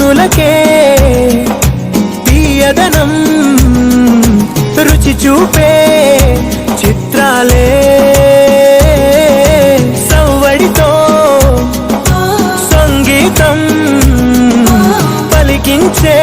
మధులకే తీయదనం రుచి చూపే చిత్రాలే సవ్వడితో సంగీతం పలికించే